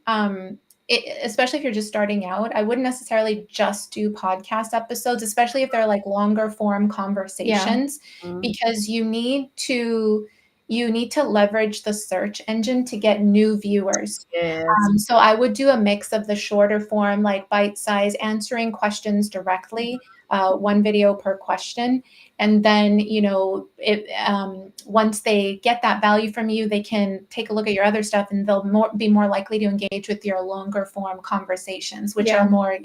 especially if you're just starting out, I wouldn't necessarily just do podcast episodes, especially if they're like longer form conversations, because you need to leverage the search engine to get new viewers. Yes. So I would do a mix of the shorter form, like bite size, answering questions directly, one video per question. And then, once they get that value from you, they can take a look at your other stuff, and they'll be more likely to engage with your longer form conversations, which are more,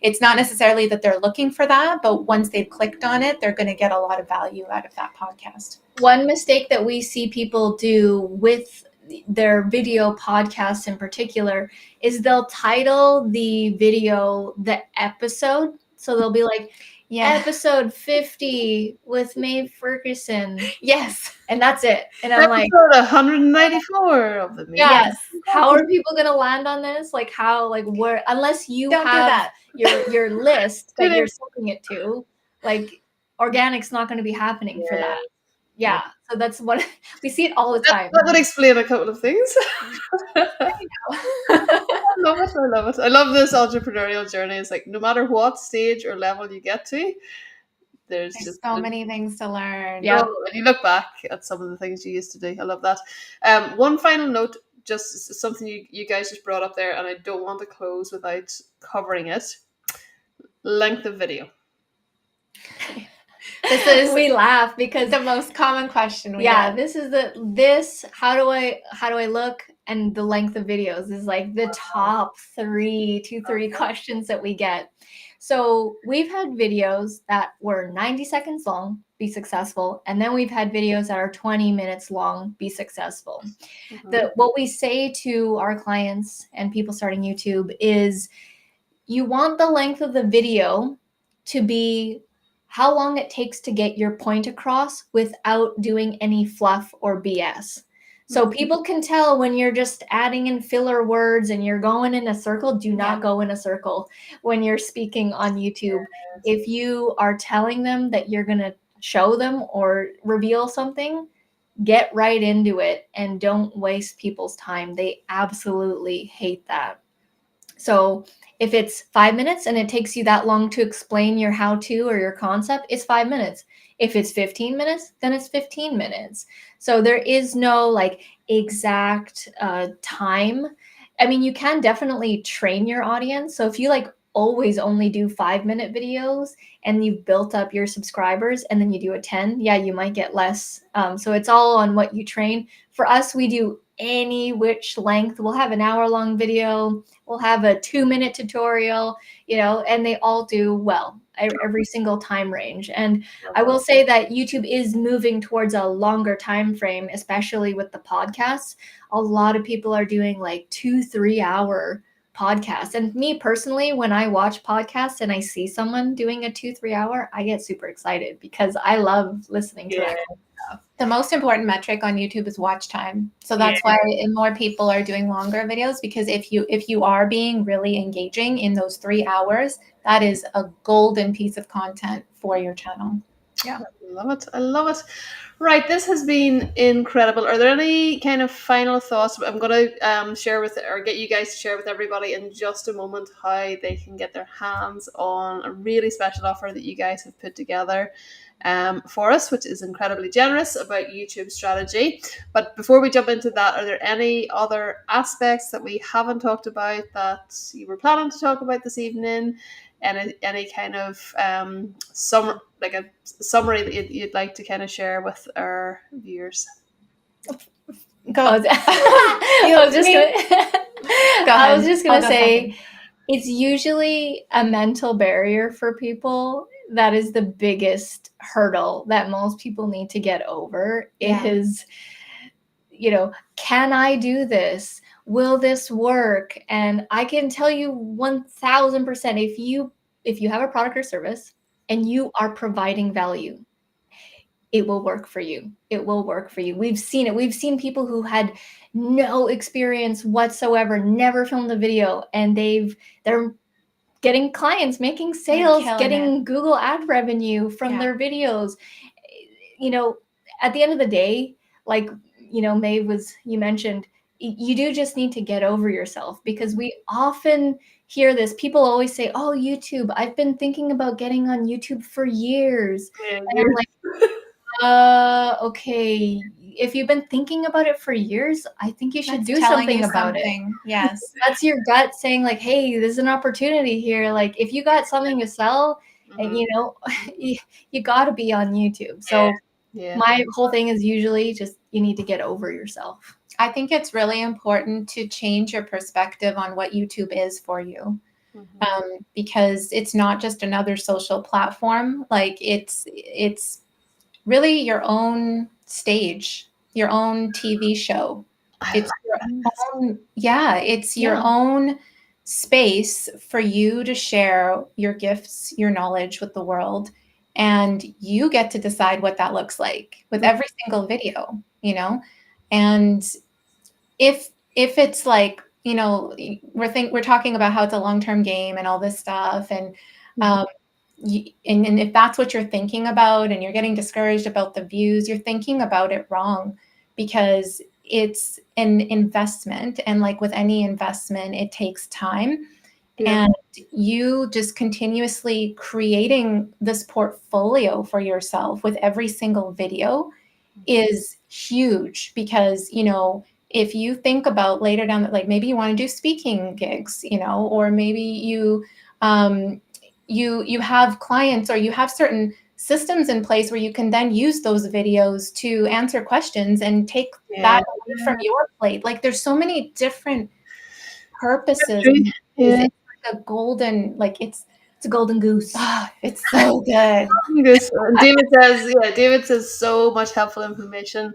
it's not necessarily that they're looking for that, but once they've clicked on it, they're going to get a lot of value out of that podcast. One mistake that we see people do with their video podcasts in particular is they'll title the video the episode. So they'll be like, episode 50 with Maeve Ferguson. Yes. And that's it. And I'm like, episode 194 of the meeting. Yes. How are people going to land on this? Like how, like where, unless you have your list that you're sending it to, like organic's not going to be happening for that. Yeah. So that's what we see it all the time. That would explain a couple of things. I love it. I love this entrepreneurial journey. It's like no matter what stage or level you get to, there's just so many things to learn. Yeah. And you look back at some of the things you used to do. I love that. One final note, just something you guys just brought up there, and I don't want to close without covering it. Length of video. We laugh because the most common question we get. This is how do I look, and the length of videos is like the top three questions that we get. So we've had videos that were 90 seconds long, be successful, and then we've had videos that are 20 minutes long, be successful. What we say to our clients and people starting YouTube is you want the length of the video to be how long it takes to get your point across without doing any fluff or BS. So people can tell when you're just adding in filler words and you're going in a circle. Do not go in a circle when you're speaking on YouTube. If you are telling them that you're going to show them or reveal something, get right into it and don't waste people's time. They absolutely hate that. So if it's 5 minutes and it takes you that long to explain your how-to or your concept, it's 5 minutes. If it's 15 minutes, then it's 15 minutes. So there is no like exact time. I mean, you can definitely train your audience. So if you like always only do 5-minute videos and you've built up your subscribers and then you do a 10, you might get less. So it's all on what you train. For us, we do any which length. We'll have an hour-long video, we'll have a 2-minute tutorial, and they all do well every single time range. And I will say that YouTube is moving towards a longer time frame, especially with the podcasts. A lot of people are doing like 2-3 hour podcasts. And me personally, when I watch podcasts and I see someone doing a 2-3 hour, I get super excited because I love listening to that kind of stuff. The most important metric on YouTube is watch time. So that's why more people are doing longer videos, because if you are being really engaging in those 3 hours, that is a golden piece of content for your channel. Yeah. I love it. I love it. Right, this has been incredible. Are there any kind of final thoughts? I'm going to share with, or get you guys to share with everybody in just a moment, how they can get their hands on a really special offer that you guys have put together for us, which is incredibly generous, about YouTube strategy. But before we jump into that, are there any other aspects that we haven't talked about that you were planning to talk about this evening? Any kind of summary that you'd like to kind of share with our viewers? Go. I was just gonna say, it's usually a mental barrier for people. That is the biggest hurdle that most people need to get over. Is, can I do this? Will this work? And I can tell you 1000%, if you have a product or service and you are providing value, it will work for you. It will work for you. We've seen it. We've seen people who had no experience whatsoever, never filmed a video, and they're getting clients, making sales, getting Google ad revenue from their videos. At the end of the day, like, Maeve you mentioned, you do just need to get over yourself, because we often hear this. People always say, oh, YouTube, I've been thinking about getting on YouTube for years. And I'm like, okay, if you've been thinking about it for years, I think you should do something about it. Yes. That's your gut saying like, hey, there's an opportunity here. Like, if you got something to sell, and you got to be on YouTube. So my whole thing is usually just, you need to get over yourself. I think it's really important to change your perspective on what YouTube is for you. Because it's not just another social platform. Like, it's really your own stage, your own TV show. It's your own space for you to share your gifts, your knowledge with the world. And you get to decide what that looks like with every single video, and if it's like, we're talking about how it's a long-term game and all this stuff, and and if that's what you're thinking about, and you're getting discouraged about the views, you're thinking about it wrong, because it's an investment, and like with any investment, it takes time. And you just continuously creating this portfolio for yourself with every single video is huge, because if you think about later down that, like, maybe you want to do speaking gigs, or maybe you have clients, or you have certain systems in place where you can then use those videos to answer questions and take that away from your plate. Like, there's so many different purposes. It's like a golden, like, it's a golden goose. It's so good. David says so much helpful information.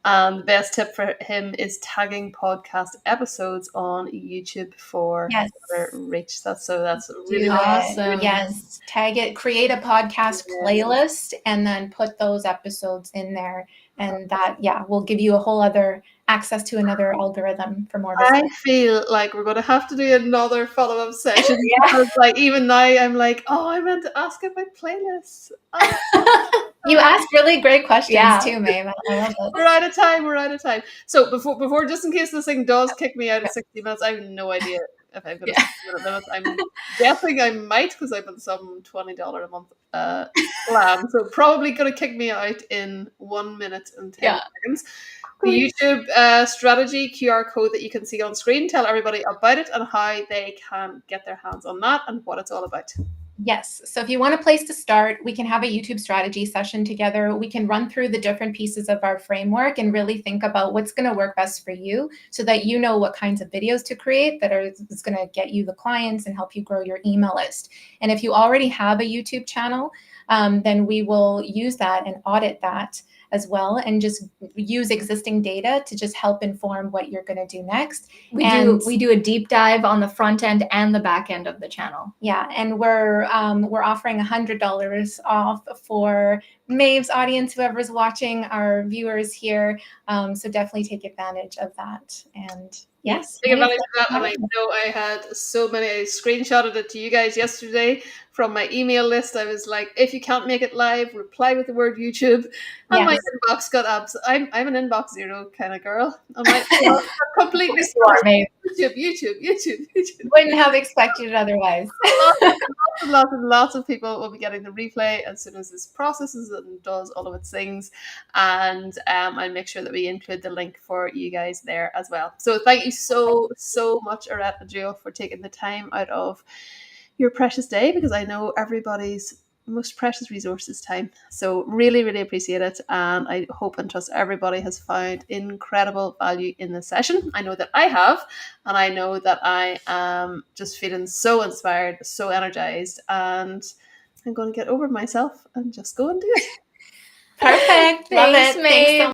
The best tip for him is tagging podcast episodes on YouTube for reach. That's really awesome. Yes, tag it, create a podcast playlist, and then put those episodes in there, and that will give you a whole other access to another algorithm for more visibility. I feel like we're going to have to do another follow-up session because, like, even now I'm like, oh, I meant to ask about playlists. You asked really great questions too, Maeve. I love it. We're out of time. So before, just in case this thing does kick me out of 60 minutes, I have no idea if I've got a 60-minute limit. I'm guessing I might, because I've got some $20 a month plan. So probably going to kick me out in 1 minute and 10 seconds. The YouTube strategy QR code that you can see on screen. Tell everybody about it and how they can get their hands on that and what it's all about. Yes. So if you want a place to start, we can have a YouTube strategy session together. We can run through the different pieces of our framework and really think about what's going to work best for you so that you know what kinds of videos to create that is going to get you the clients and help you grow your email list. And if you already have a YouTube channel, then we will use that and audit that as well, and just use existing data to just help inform what you're going to do next. We do a deep dive on the front end and the back end of the channel. Yeah, and we're offering $100 off for Maeve's audience, whoever's watching, our viewers here. So definitely take advantage of that. And yes, take advantage of that. And I know I had so many. I screenshotted it to you guys yesterday from my email list. I was like, if you can't make it live, reply with the word YouTube. And my inbox got abs. I'm an inbox zero kind of girl. I'm like, completely YouTube. Wouldn't have expected it otherwise. Lots of people will be getting the replay as soon as this processes and does all of its things. And I'll make sure that we include the link for you guys there as well. So thank you so much, Arette and Jill, for taking the time out of your precious day, because I know everybody's most precious resource is time. So really, really appreciate it. And I hope and trust everybody has found incredible value in this session. I know that I have, and I know that I am just feeling so inspired, so energized, and I'm going to get over myself and just go and do it. Perfect. Love it. Thanks so much.